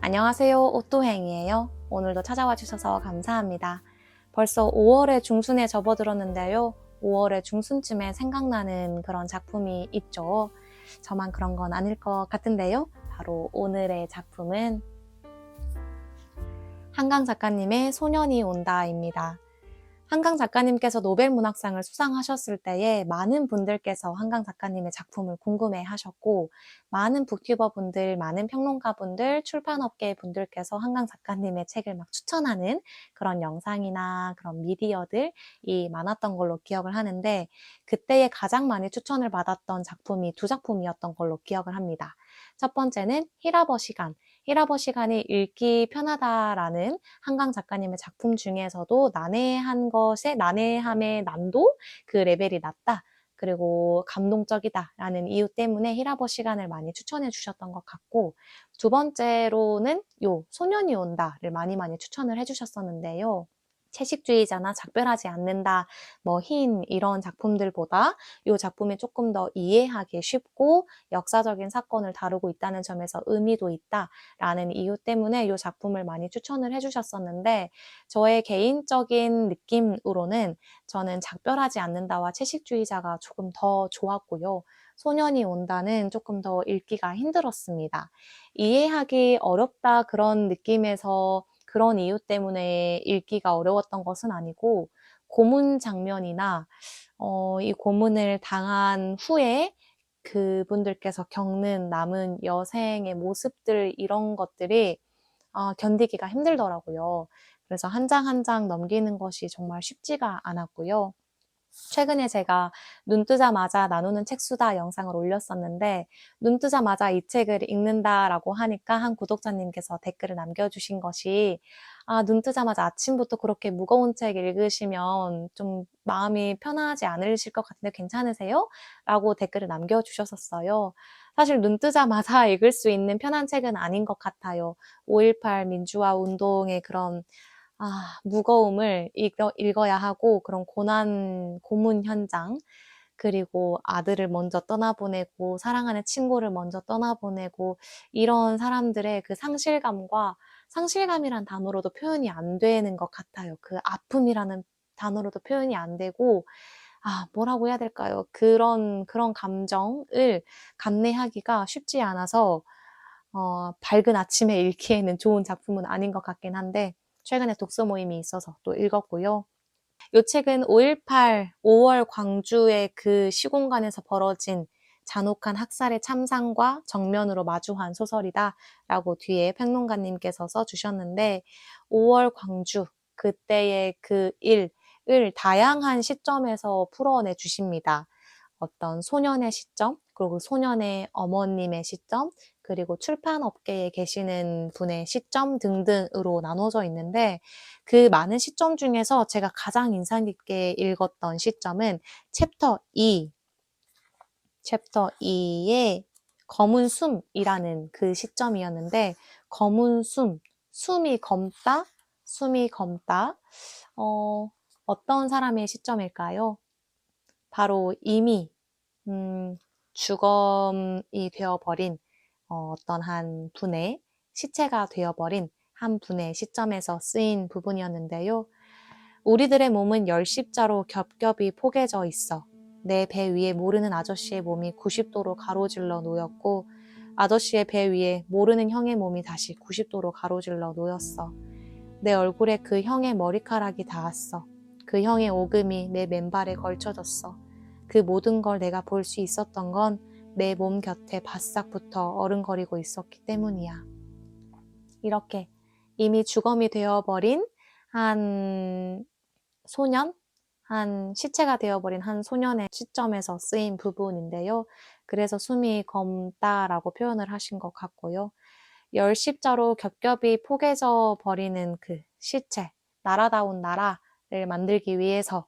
안녕하세요. 오또행이에요. 오늘도 찾아와 주셔서 감사합니다. 벌써 5월의 중순에 접어들었는데요. 5월의 중순쯤에 생각나는 그런 작품이 있죠. 저만 그런 건 아닐 것 같은데요. 바로 오늘의 작품은 한강 작가님의 소년이 온다입니다. 한강 작가님께서 노벨문학상을 수상하셨을 때에 많은 분들께서 한강 작가님의 작품을 궁금해 하셨고, 많은 북튜버 분들, 많은 평론가 분들, 출판업계 분들께서 한강 작가님의 책을 막 추천하는 그런 영상이나 그런 미디어들이 많았던 걸로 기억을 하는데, 그때에 가장 많이 추천을 받았던 작품이 두 작품이었던 걸로 기억을 합니다. 첫 번째는 히라버 시간. 히라버 시간이 읽기 편하다라는 한강 작가님의 작품 중에서도 난해함의 난도 그 레벨이 낮다. 그리고 감동적이다라는 이유 때문에 히라버 시간을 많이 추천해 주셨던 것 같고, 두 번째로는 소년이 온다를 많이 추천을 해 주셨었는데요. 채식주의자나 작별하지 않는다, 이런 작품들보다 이 작품이 조금 더 이해하기 쉽고 역사적인 사건을 다루고 있다는 점에서 의미도 있다라는 이유 때문에 이 작품을 많이 추천을 해주셨었는데, 저의 개인적인 느낌으로는 저는 작별하지 않는다와 채식주의자가 조금 더 좋았고요. 소년이 온다는 조금 더 읽기가 힘들었습니다. 이해하기 어렵다 그런 느낌에서 그런 이유 때문에 읽기가 어려웠던 것은 아니고, 고문 장면이나 이 고문을 당한 후에 그분들께서 겪는 남은 여생의 모습들, 이런 것들이 견디기가 힘들더라고요. 그래서 한 장 한 장 넘기는 것이 정말 쉽지가 않았고요. 최근에 제가 눈 뜨자마자 나누는 책수다 영상을 올렸었는데, 눈 뜨자마자 이 책을 읽는다라고 하니까 한 구독자님께서 댓글을 남겨주신 것이, 눈 뜨자마자 아침부터 그렇게 무거운 책 읽으시면 좀 마음이 편하지 않으실 것 같은데 괜찮으세요? 라고 댓글을 남겨주셨었어요. 사실 눈 뜨자마자 읽을 수 있는 편한 책은 아닌 것 같아요. 5.18 민주화 운동의 그런 무거움을 읽어야 하고, 그런 고문 현장, 그리고 아들을 먼저 떠나보내고, 사랑하는 친구를 먼저 떠나보내고, 이런 사람들의 그 상실감이란 단어로도 표현이 안 되는 것 같아요. 그 아픔이라는 단어로도 표현이 안 되고, 뭐라고 해야 될까요? 그런 감정을 감내하기가 쉽지 않아서, 밝은 아침에 읽기에는 좋은 작품은 아닌 것 같긴 한데, 최근에 독서 모임이 있어서 또 읽었고요. 이 책은 5.월 광주의 그 시공간에서 벌어진 잔혹한 학살의 참상과 정면으로 마주한 소설이다 라고 뒤에 평론가님께서 써주셨는데, 5월 광주, 그때의 그 일을 다양한 시점에서 풀어내 주십니다. 어떤 소년의 시점, 그리고 소년의 어머님의 시점, 그리고 출판업계에 계시는 분의 시점 등등으로 나눠져 있는데, 그 많은 시점 중에서 제가 가장 인상 깊게 읽었던 시점은 챕터 2의 검은 숨이라는 그 시점이었는데, 검은 숨이 검다, 어떤 사람의 시점일까요? 바로 이미 주검이 되어버린 어떤 한 분의 시체가 되어버린 한 분의 시점에서 쓰인 부분이었는데요. 우리들의 몸은 열십자로 겹겹이 포개져 있어. 내 배 위에 모르는 아저씨의 몸이 90도로 가로질러 놓였고, 아저씨의 배 위에 모르는 형의 몸이 다시 90도로 가로질러 놓였어. 내 얼굴에 그 형의 머리카락이 닿았어. 그 형의 오금이 내 맨발에 걸쳐졌어. 그 모든 걸 내가 볼 수 있었던 건 내 몸 곁에 바싹 붙어 어른거리고 있었기 때문이야. 이렇게 이미 주검이 되어버린 한 시체가 되어버린 한 소년의 시점에서 쓰인 부분인데요. 그래서 숨이 검다라고 표현을 하신 것 같고요. 열십자로 겹겹이 포개져 버리는 그 시체, 나라다운 나라를 만들기 위해서,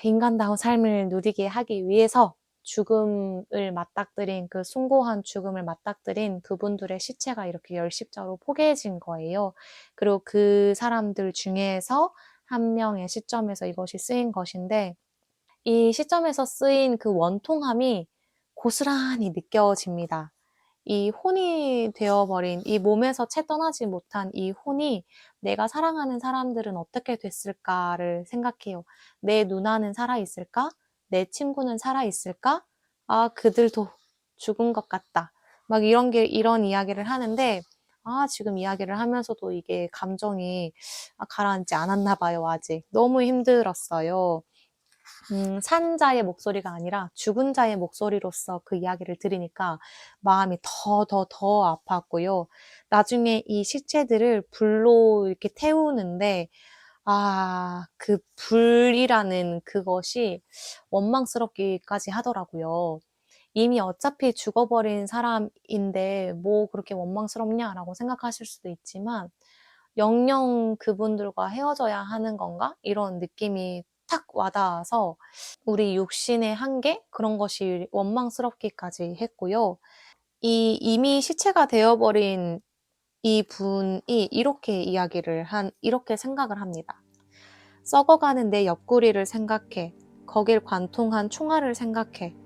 인간다운 삶을 누리게 하기 위해서 숭고한 죽음을 맞닥뜨린 그분들의 시체가 이렇게 열십자로 포개진 거예요. 그리고 그 사람들 중에서 한 명의 시점에서 이것이 쓰인 것인데, 이 시점에서 쓰인 그 원통함이 고스란히 느껴집니다. 이 혼이 되어버린 이 몸에서 채 떠나지 못한 이 혼이 내가 사랑하는 사람들은 어떻게 됐을까를 생각해요. 내 누나는 살아있을까? 내 친구는 살아있을까? 아, 그들도 죽은 것 같다. 막 이런 이야기를 하는데, 아, 지금 이야기를 하면서도 이게 감정이 가라앉지 않았나 봐요, 아직. 너무 힘들었어요. 산 자의 목소리가 아니라 죽은 자의 목소리로서 그 이야기를 들으니까 마음이 더 아팠고요. 나중에 이 시체들을 불로 이렇게 태우는데, 그 불이라는 그것이 원망스럽기까지 하더라고요. 이미 어차피 죽어버린 사람인데 뭐 그렇게 원망스럽냐라고 생각하실 수도 있지만, 영영 그분들과 헤어져야 하는 건가? 이런 느낌이 탁 와닿아서 우리 육신의 한계? 그런 것이 원망스럽기까지 했고요. 이미 시체가 되어버린 이 분이 이렇게 생각을 합니다. 썩어가는 내 옆구리를 생각해. 거길 관통한 총알을 생각해.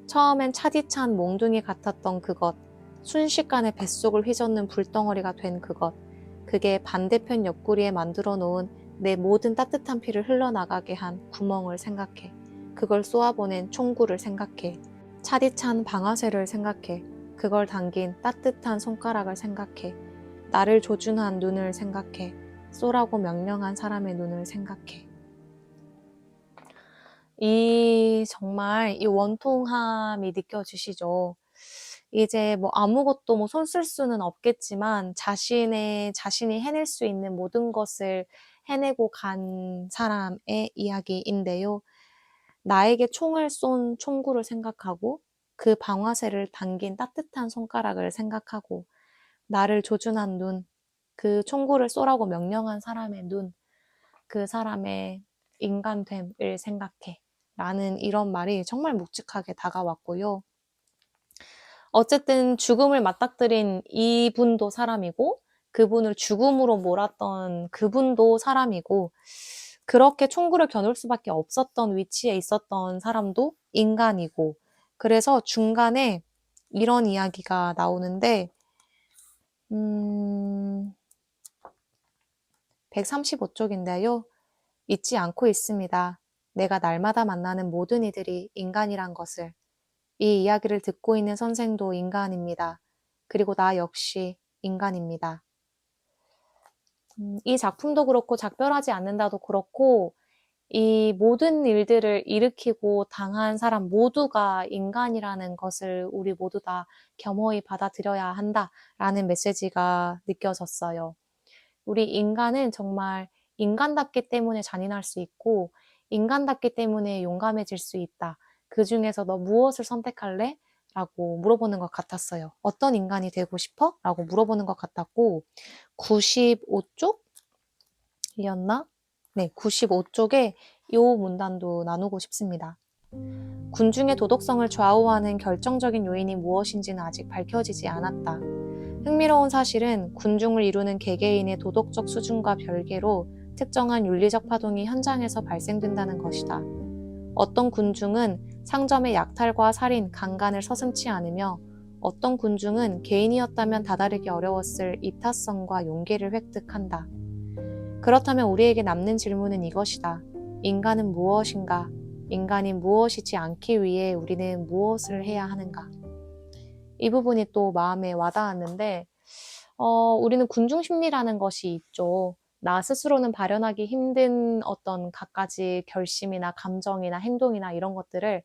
처음엔 차디찬 몽둥이 같았던 그것. 순식간에 뱃속을 휘젓는 불덩어리가 된 그것. 그게 반대편 옆구리에 만들어 놓은 내 모든 따뜻한 피를 흘러나가게 한 구멍을 생각해. 그걸 쏘아보낸 총구를 생각해. 차디찬 방아쇠를 생각해. 그걸 당긴 따뜻한 손가락을 생각해. 나를 조준한 눈을 생각해. 쏘라고 명령한 사람의 눈을 생각해. 정말 이 원통함이 느껴지시죠? 이제 뭐 아무것도 뭐 손 쓸 수는 없겠지만 자신이 해낼 수 있는 모든 것을 해내고 간 사람의 이야기인데요. 나에게 총을 쏜 총구를 생각하고 그 방아쇠를 당긴 따뜻한 손가락을 생각하고 나를 조준한 눈, 그 총구를 쏘라고 명령한 사람의 눈, 그 사람의 인간됨을 생각해. 라는 이런 말이 정말 묵직하게 다가왔고요. 어쨌든 죽음을 맞닥뜨린 이분도 사람이고, 그분을 죽음으로 몰았던 그분도 사람이고, 그렇게 총구를 겨눌 수밖에 없었던 위치에 있었던 사람도 인간이고, 그래서 중간에 이런 이야기가 나오는데, 135쪽인데요. 잊지 않고 있습니다. 내가 날마다 만나는 모든 이들이 인간이란 것을. 이 이야기를 듣고 있는 선생도 인간입니다. 그리고 나 역시 인간입니다. 이 작품도 그렇고 작별하지 않는다도 그렇고 이 모든 일들을 일으키고 당한 사람 모두가 인간이라는 것을 우리 모두 다 겸허히 받아들여야 한다라는 메시지가 느껴졌어요. 우리 인간은 정말 인간답기 때문에 잔인할 수 있고 인간답기 때문에 용감해질 수 있다. 그 중에서 너 무엇을 선택할래? 라고 물어보는 것 같았어요. 어떤 인간이 되고 싶어? 라고 물어보는 것 같았고 95쪽이었나? 네, 95쪽에 이 문단도 나누고 싶습니다. 군중의 도덕성을 좌우하는 결정적인 요인이 무엇인지는 아직 밝혀지지 않았다. 흥미로운 사실은 군중을 이루는 개개인의 도덕적 수준과 별개로 특정한 윤리적 파동이 현장에서 발생된다는 것이다. 어떤 군중은 상점의 약탈과 살인, 강간을 서슴지 않으며 어떤 군중은 개인이었다면 다다르기 어려웠을 이타성과 용기를 획득한다. 그렇다면 우리에게 남는 질문은 이것이다. 인간은 무엇인가? 인간이 무엇이지 않기 위해 우리는 무엇을 해야 하는가? 이 부분이 또 마음에 와닿았는데 우리는 군중심리라는 것이 있죠. 나 스스로는 발현하기 힘든 어떤 갖가지 결심이나 감정이나 행동이나 이런 것들을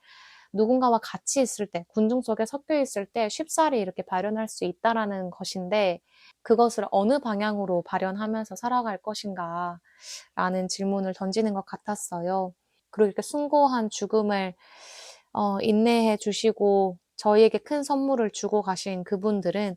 누군가와 같이 있을 때, 군중 속에 섞여 있을 때 쉽사리 이렇게 발현할 수 있다라는 것인데 그것을 어느 방향으로 발현하면서 살아갈 것인가 라는 질문을 던지는 것 같았어요. 그리고 이렇게 숭고한 죽음을 인내해 주시고 저희에게 큰 선물을 주고 가신 그분들은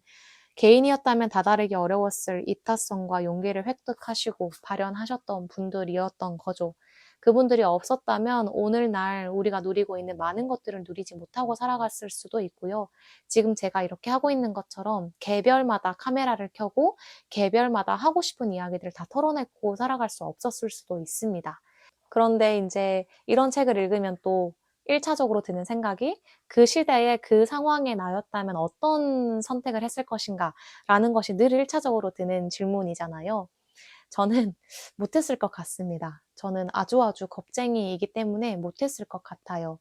개인이었다면 다다르기 어려웠을 이타성과 용기를 획득하시고 발현하셨던 분들이었던 거죠. 그분들이 없었다면 오늘날 우리가 누리고 있는 많은 것들을 누리지 못하고 살아갔을 수도 있고요. 지금 제가 이렇게 하고 있는 것처럼 개별마다 카메라를 켜고 개별마다 하고 싶은 이야기들을 다 털어내고 살아갈 수 없었을 수도 있습니다. 그런데 이제 이런 책을 읽으면 또 1차적으로 드는 생각이 그 시대에 그 상황에 나였다면 어떤 선택을 했을 것인가 라는 것이 늘 1차적으로 드는 질문이잖아요. 저는 못했을 것 같습니다. 저는 아주 겁쟁이이기 때문에 못했을 것 같아요.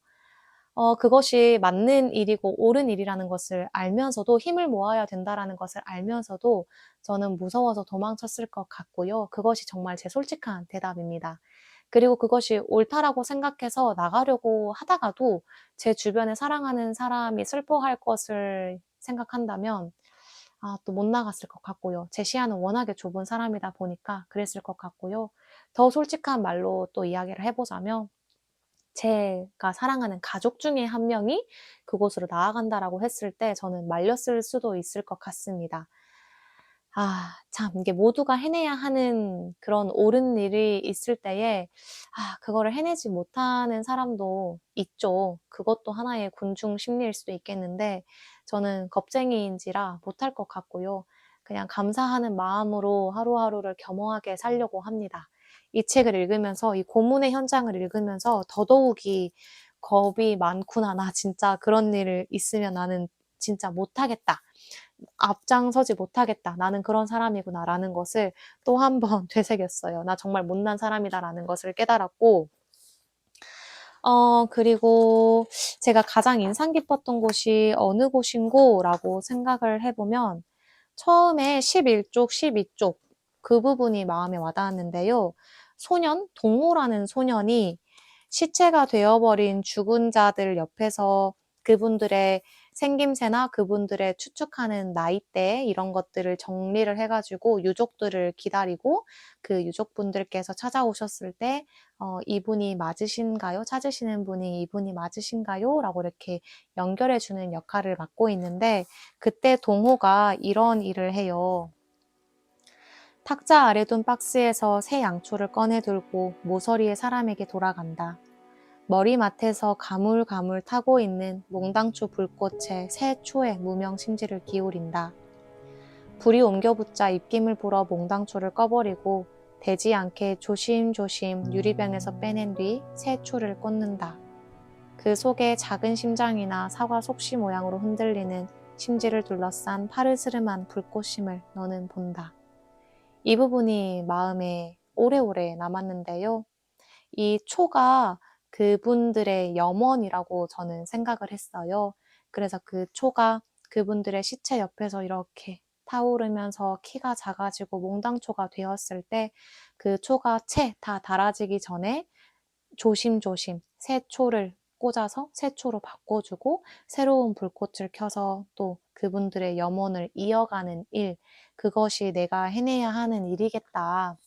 그것이 맞는 일이고 옳은 일이라는 것을 알면서도 힘을 모아야 된다라는 것을 알면서도 저는 무서워서 도망쳤을 것 같고요. 그것이 정말 제 솔직한 대답입니다. 그리고 그것이 옳다라고 생각해서 나가려고 하다가도 제 주변에 사랑하는 사람이 슬퍼할 것을 생각한다면 또 못 나갔을 것 같고요. 제 시야는 워낙에 좁은 사람이다 보니까 그랬을 것 같고요. 더 솔직한 말로 또 이야기를 해보자면 제가 사랑하는 가족 중에 한 명이 그곳으로 나아간다라고 했을 때 저는 말렸을 수도 있을 것 같습니다. 참, 이게 모두가 해내야 하는 그런 옳은 일이 있을 때에, 그거를 해내지 못하는 사람도 있죠. 그것도 하나의 군중 심리일 수도 있겠는데, 저는 겁쟁이인지라 못할 것 같고요. 그냥 감사하는 마음으로 하루하루를 겸허하게 살려고 합니다. 이 책을 읽으면서, 이 고문의 현장을 읽으면서 더더욱이 겁이 많구나. 나 진짜 그런 일 있으면 나는 진짜 못하겠다. 앞장서지 못하겠다. 나는 그런 사람이구나. 라는 것을 또 한 번 되새겼어요. 나 정말 못난 사람이다. 라는 것을 깨달았고, 그리고 제가 가장 인상 깊었던 곳이 어느 곳인고? 라고 생각을 해보면, 처음에 11쪽, 12쪽, 그 부분이 마음에 와닿았는데요. 동호라는 소년이 시체가 되어버린 죽은 자들 옆에서 그분들의 생김새나 그분들의 추측하는 나이대 이런 것들을 정리를 해가지고 유족들을 기다리고 그 유족분들께서 찾아오셨을 때 이분이 맞으신가요? 찾으시는 분이 이분이 맞으신가요? 라고 이렇게 연결해주는 역할을 맡고 있는데 그때 동호가 이런 일을 해요. 탁자 아래 둔 박스에서 새 양초를 꺼내 들고 모서리의 사람에게 돌아간다. 머리맡에서 가물가물 타고 있는 몽당초 불꽃에 새 초에 무명 심지를 기울인다. 불이 옮겨붙자 입김을 불어 몽당초를 꺼버리고 대지 않게 조심조심 유리병에서 빼낸 뒤 새 초를 꽂는다. 그 속에 작은 심장이나 사과 속시 모양으로 흔들리는 심지를 둘러싼 파르스름한 불꽃심을 너는 본다. 이 부분이 마음에 오래오래 남았는데요. 이 초가 그분들의 염원이라고 저는 생각을 했어요. 그래서 그 초가 그분들의 시체 옆에서 이렇게 타오르면서 키가 작아지고 몽당초가 되었을 때 그 초가 채 다 닳아지기 전에 조심조심 새 초를 꽂아서 새 초로 바꿔주고 새로운 불꽃을 켜서 또 그분들의 염원을 이어가는 일, 그것이 내가 해내야 하는 일이겠다.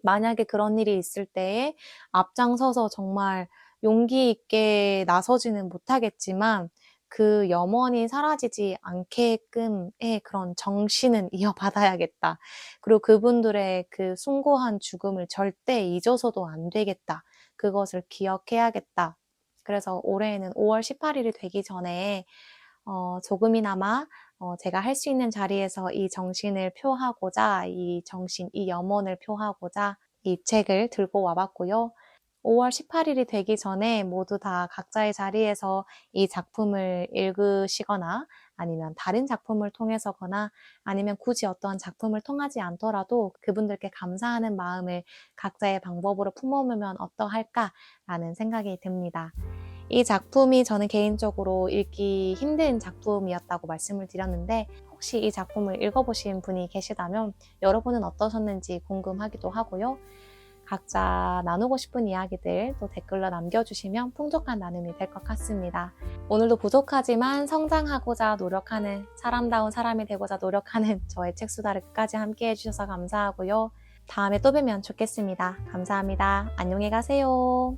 만약에 그런 일이 있을 때에 앞장서서 정말 용기 있게 나서지는 못하겠지만 그 염원이 사라지지 않게끔의 그런 정신은 이어받아야겠다. 그리고 그분들의 그 숭고한 죽음을 절대 잊어서도 안 되겠다. 그것을 기억해야겠다. 그래서 올해에는 5월 18일이 되기 전에 조금이나마 제가 할 수 있는 자리에서 이 정신을 표하고자, 이 정신, 이 염원을 표하고자 이 책을 들고 와봤고요. 5월 18일이 되기 전에 모두 다 각자의 자리에서 이 작품을 읽으시거나 아니면 다른 작품을 통해서거나 아니면 굳이 어떤 작품을 통하지 않더라도 그분들께 감사하는 마음을 각자의 방법으로 품어보면 어떠할까라는 생각이 듭니다. 이 작품이 저는 개인적으로 읽기 힘든 작품이었다고 말씀을 드렸는데 혹시 이 작품을 읽어보신 분이 계시다면 여러분은 어떠셨는지 궁금하기도 하고요. 각자 나누고 싶은 이야기들 또 댓글로 남겨주시면 풍족한 나눔이 될 것 같습니다. 오늘도 부족하지만 성장하고자 노력하는 사람다운 사람이 되고자 노력하는 저의 책수다를 끝까지 함께 해주셔서 감사하고요. 다음에 또 뵈면 좋겠습니다. 감사합니다. 안녕히 가세요.